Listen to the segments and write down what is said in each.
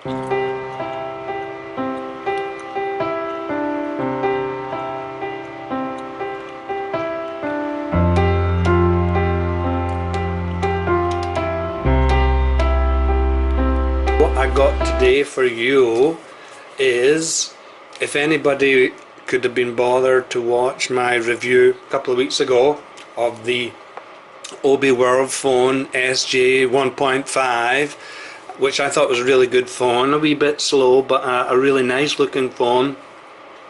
What I got today for you is, if anybody could have been bothered to watch my review a couple of weeks ago of the Obi WorldPhone SF1.5, which I thought was a really good phone, a wee bit slow but a really nice looking phone,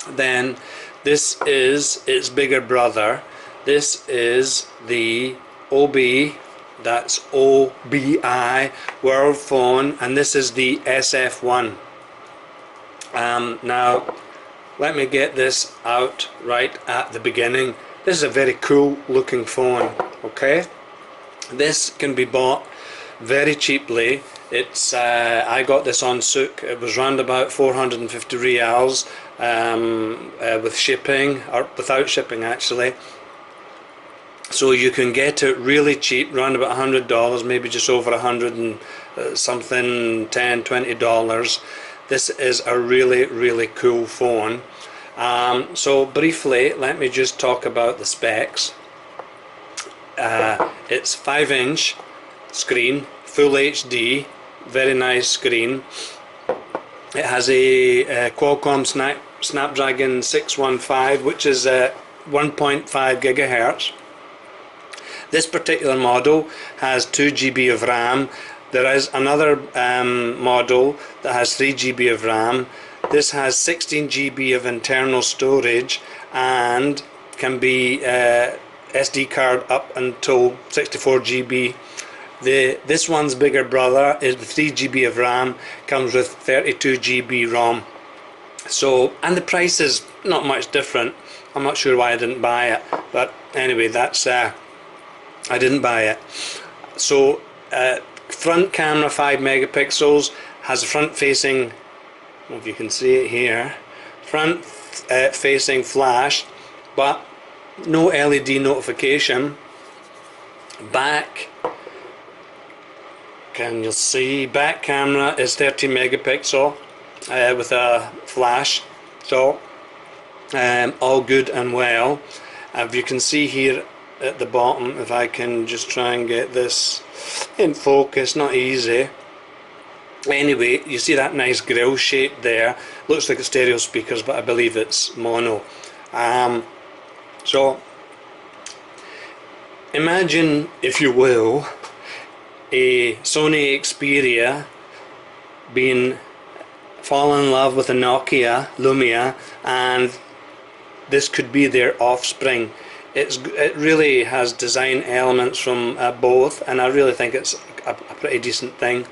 then this is its bigger brother. This is the Obi, that's OBI WorldPhone, and this is the SF1. Now let me get this out right at the beginning. This is a very cool looking phone, okay? This can be bought very cheaply. It's I got this on Souk. It was round about 450 rials with shipping, or without shipping actually. So you can get it really cheap, round about $100, maybe just over 100 and something, $10–20. This is a really cool phone. So briefly, let me just talk about the specs. It's 5-inch screen, full HD, very nice screen. It has a Qualcomm Snapdragon 615, which is 1.5 gigahertz. This particular model has 2 GB of RAM. There is another model that has 3 GB of RAM. This has 16 GB of internal storage and can be SD card up until 64 GB. This one's bigger brother is the 3 GB of RAM, comes with 32 GB ROM. So, and the price is not much different. I'm not sure why I didn't buy it, but anyway, that's I didn't buy it. So front camera 5 megapixels, has a front facing, I don't know if you can see it here, front facing flash, but no LED notification. Back, can you see, back camera is 13 megapixel with a flash, so all good and well. If you can see here at the bottom, if I can just try and get this in focus, not easy. Anyway, you see that nice grill shape there, looks like it's stereo speakers, but I believe it's mono. So imagine, if you will, a Sony Xperia falling in love with a Nokia Lumia, and this could be their offspring. It really has design elements from both, and I really think it's a pretty decent thing.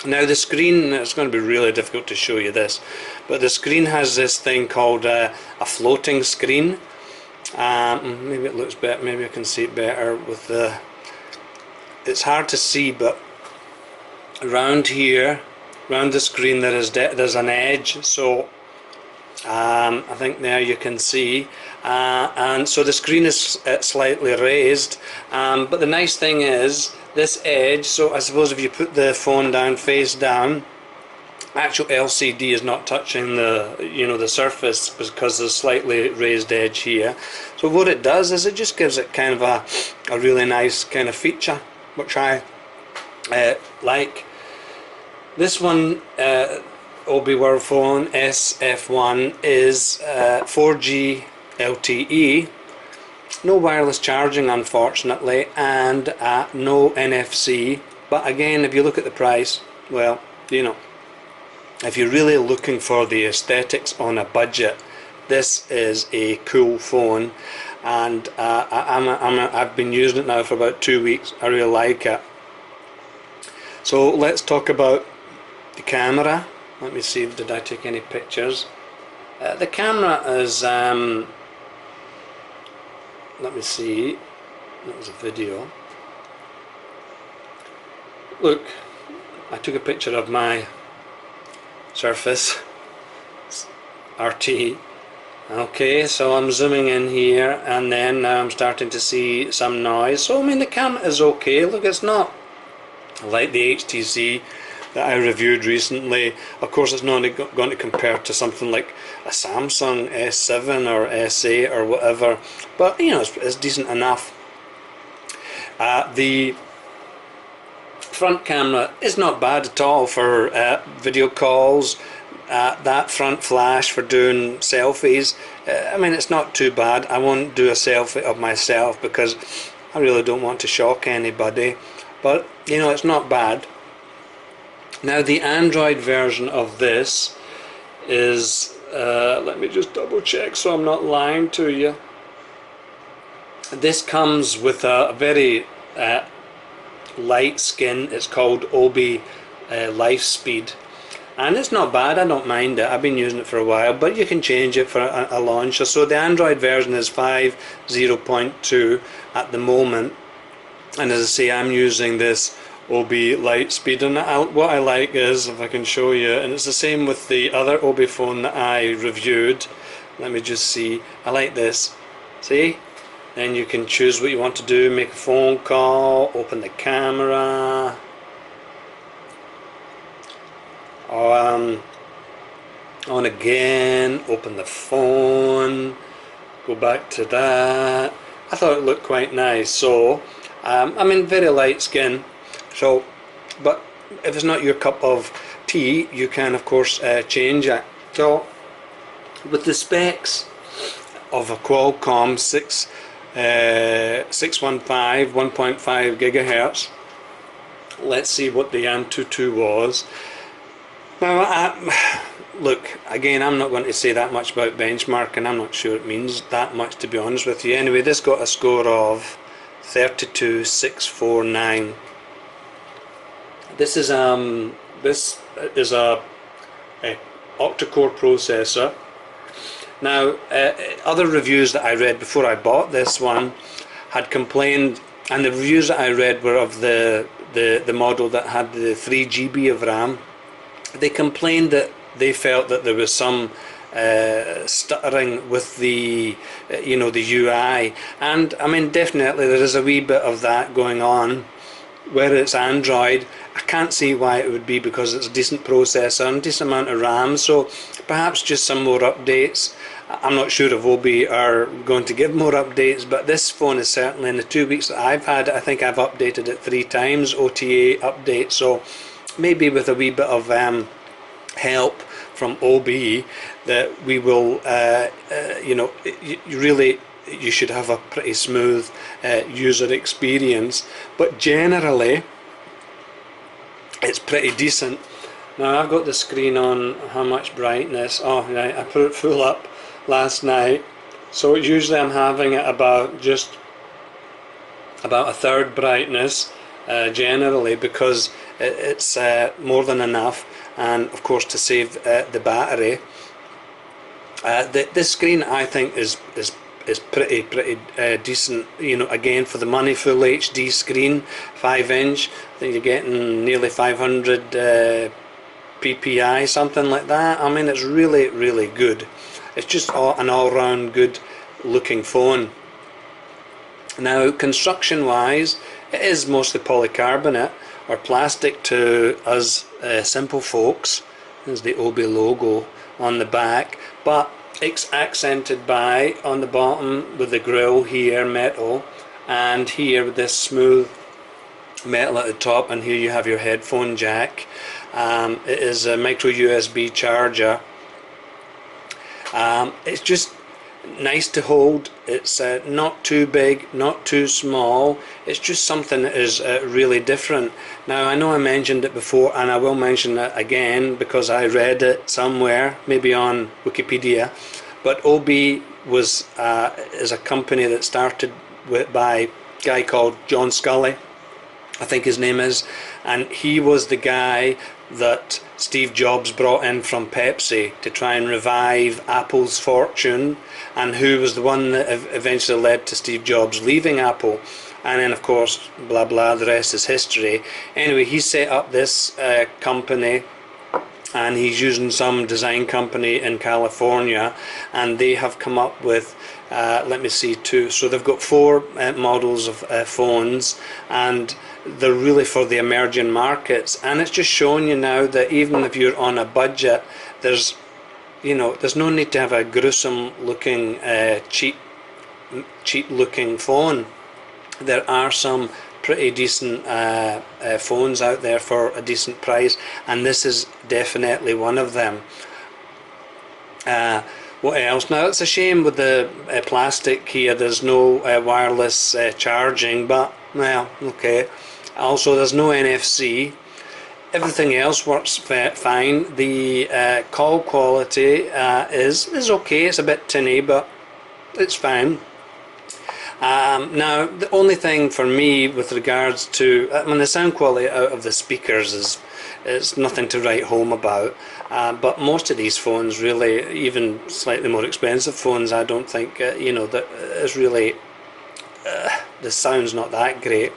Now the screen, it's going to be really difficult to show you this, but the screen has this thing called a floating screen. Maybe it looks better, maybe I can see it better with the, it's hard to see, but around here, around the screen there's an edge, so I think there you can see, and so the screen is slightly raised, but the nice thing is this edge, so I suppose if you put the phone down face down, actual LCD is not touching the the surface because there's a slightly raised edge here. So what it does is it just gives it kind of a really nice kind of feature, which I like. This one, Obi WorldPhone SF1, is 4G LTE, no wireless charging unfortunately, and no NFC. But again, if you look at the price, well, if you're really looking for the aesthetics on a budget, this is a cool phone, and I've been using it now for about 2 weeks. I really like it. So let's talk about the camera. Let me see, did I take any pictures? The camera is, let me see, that was a video. Look, I took a picture of my Surface RT. Okay, so I'm zooming in here, and then now I'm starting to see some noise. So I mean, the camera is okay. Look, it's not like the HTC that I reviewed recently. Of course, it's not going to compare to something like a Samsung S7 or S8 or whatever, but you know, it's decent enough. The front camera is not bad at all for video calls. That front flash for doing selfies, I mean, it's not too bad. I won't do a selfie of myself because I really don't want to shock anybody, but you know, it's not bad. Now the Android version of this is, let me just double check so I'm not lying to you. This comes with a very light skin. It's called Obi LifeSpeed, and it's not bad. I don't mind it. I've been using it for a while, but you can change it for a launcher. So the Android version is 5.0.2 at the moment, and as I say, I'm using this Obi LifeSpeed, and what I like is, if I can show you, and it's the same with the other Obi phone that I reviewed. Let me just see. I like this. See? Then you can choose what you want to do, make a phone call, open the camera, on again, open the phone, go back to that. I thought it looked quite nice. So I mean, very light skin. So, but if it's not your cup of tea, you can of course change it. So with the specs of a Qualcomm 615 1.5 gigahertz, let's see what the Antutu was. Now, look, again, I'm not going to say that much about benchmarking. I'm not sure it means that much, to be honest with you. Anyway, this got a score of 32,649. This is a octa-core processor. Now, other reviews that I read before I bought this one had complained, and the reviews that I read were of the model that had the 3 GB of RAM. They complained that they felt that there was some stuttering with the you know, the UI, and I mean, definitely there is a wee bit of that going on. Where it's Android, I can't see why it would be, because it's a decent processor and a decent amount of RAM. So perhaps just some more updates. I'm not sure if Obi are going to give more updates, but this phone is certainly, in the 2 weeks that I've had it, I think I've updated it 3 times, OTA update. So maybe with a wee bit of help from Obi, that we will, you know, you should have a pretty smooth user experience. But generally, it's pretty decent. Now, I've got the screen on how much brightness. Oh, right, I put it full up last night. So usually I'm having it about just about a third brightness generally, because it's more than enough, and of course to save the battery. This screen, I think, is pretty decent, you know, again, for the money. Full HD screen, 5-inch. I think you're getting nearly 500 ppi, something like that. I mean, it's really good. It's just an all-round good looking phone. Now, construction wise, it is mostly polycarbonate or plastic to us simple folks. There's the Obi logo on the back, but it's accented by, on the bottom with the grill here, metal, and here with this smooth metal at the top, and here you have your headphone jack. It is a micro USB charger. It's just nice to hold. It's not too big, not too small. It's just something that is really different. Now, I know I mentioned it before, and I will mention it again because I read it somewhere, maybe on Wikipedia, but Obi is a company that started by a guy called John Scully, I think his name is, and he was the guy that Steve Jobs brought in from Pepsi to try and revive Apple's fortune, and who was the one that eventually led to Steve Jobs leaving Apple. And then, of course, blah blah, the rest is history. Anyway, he set up this company and he's using some design company in California, and they have come up with let me see, so they've got 4 models of phones, and they're really for the emerging markets. And it's just showing you now that even if you're on a budget, there's there's no need to have a gruesome looking cheap looking phone. There are some pretty decent phones out there for a decent price, and this is definitely one of them. What else? Now, it's a shame with the plastic here, there's no wireless charging, but well, okay. Also, there's no NFC. Everything else works fine. The call quality is okay. It's a bit tinny, but it's fine. Now, the only thing for me with regards to, the sound quality out of the speakers is nothing to write home about. But most of these phones, really, even slightly more expensive phones, I don't think that is really the sound's not that great.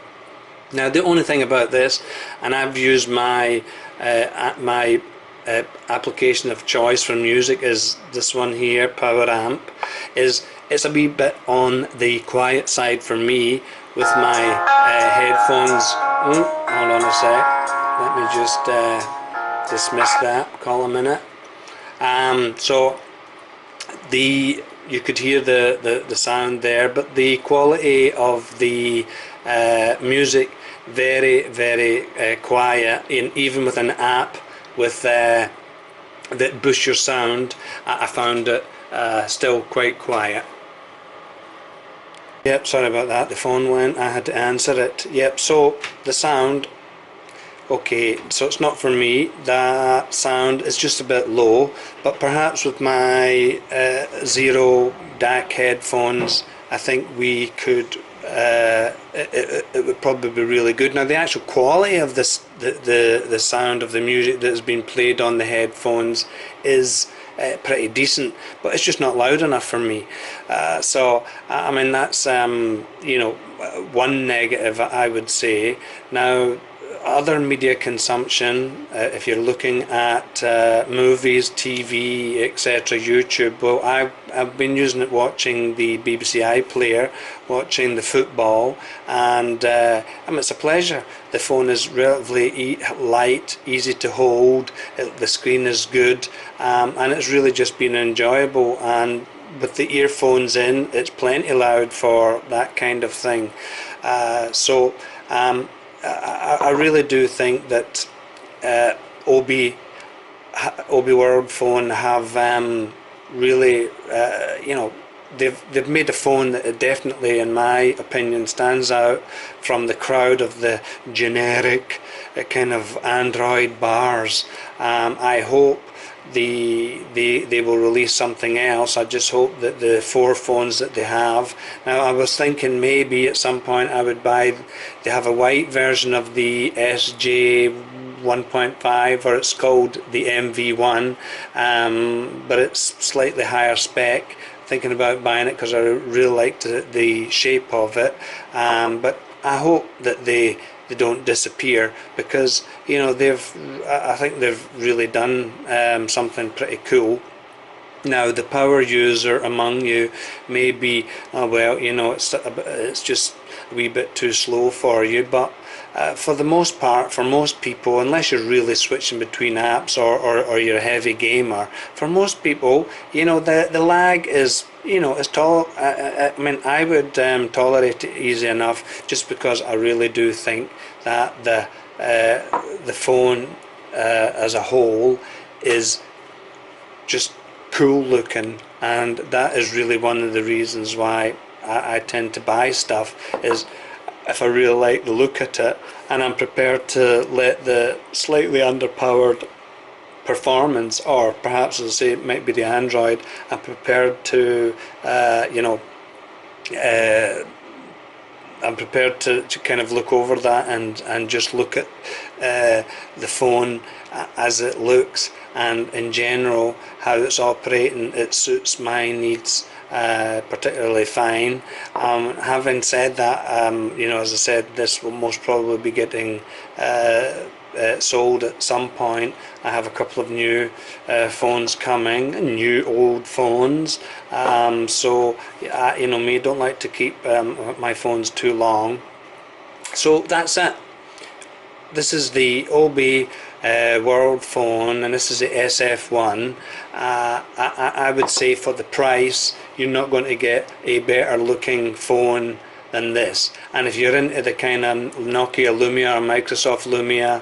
Now, the only thing about this, and I've used my application of choice for music is this one here, Power Amp, it's a wee bit on the quiet side for me with my headphones. Hold on a sec, let me just dismiss that, call a minute. So you could hear the sound there, but the quality of the music very, very quiet, and even with an app with that boosts your sound, I found it still quite quiet. Yep, sorry about that, the phone went, I had to answer it. Yep, so the sound, okay, so it's not for me. That sound is just a bit low, but perhaps with my zero DAC headphones, I think we could it would probably be really good. Now, the actual quality of this, the sound of the music that has been played on the headphones is pretty decent, but it's just not loud enough for me. So I mean, that's one negative, I would say. Now, other media consumption, if you're looking at movies, TV, etc., YouTube, well, I've been using it watching the BBC iPlayer, watching the football, and it's a pleasure. The phone is relatively light, easy to hold, the screen is good, and it's really just been enjoyable. And with the earphones in, it's plenty loud for that kind of thing. I really do think that Obi WorldPhone have really, they've made a phone that definitely, in my opinion, stands out from the crowd of the generic kind of Android bars. I hope they will release something else. I just hope that the 4 phones that they have. Now, I was thinking maybe at some point I would buy, they have a white version of the SJ 1.5, or it's called the MV1, but it's slightly higher spec. Thinking about buying it because I really liked the shape of it, but I hope that they don't disappear, because I think they've really done something pretty cool. Now, the power user among you may be, it's just a wee bit too slow for you, but for the most part, for most people, unless you're really switching between apps or you're a heavy gamer, for most people, the lag is, I would tolerate it easy enough, just because I really do think that the phone as a whole is just cool looking, and that is really one of the reasons why I tend to buy stuff, is if I really like the look at it, and I'm prepared to let the slightly underpowered performance, or perhaps, as I say, it might be the Android, I'm prepared to I'm prepared to kind of look over that and just look at the phone as it looks, and in general how it's operating. It suits my needs particularly fine. Having said that, as I said, this will most probably be getting sold at some point. I have a couple of new phones coming, new old phones. So you know me, don't like to keep my phones too long. So that's it. This is the Obi WorldPhone, and this is the SF1. I would say for the price, you're not going to get a better looking phone than this. And if you're into the kind of Nokia Lumia or Microsoft Lumia,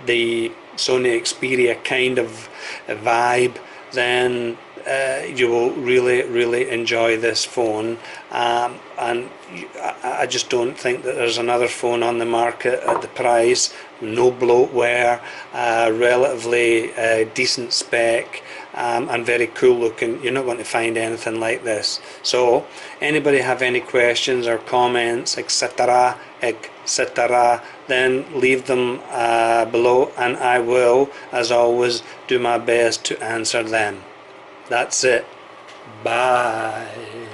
the Sony Xperia kind of vibe, then you will really enjoy this phone. And I just don't think that there's another phone on the market at the price, no bloatware, relatively decent spec, and very cool looking. You're not going to find anything like this. So anybody have any questions or comments, etc., then leave them below, and I will, as always, do my best to answer them. That's it. Bye.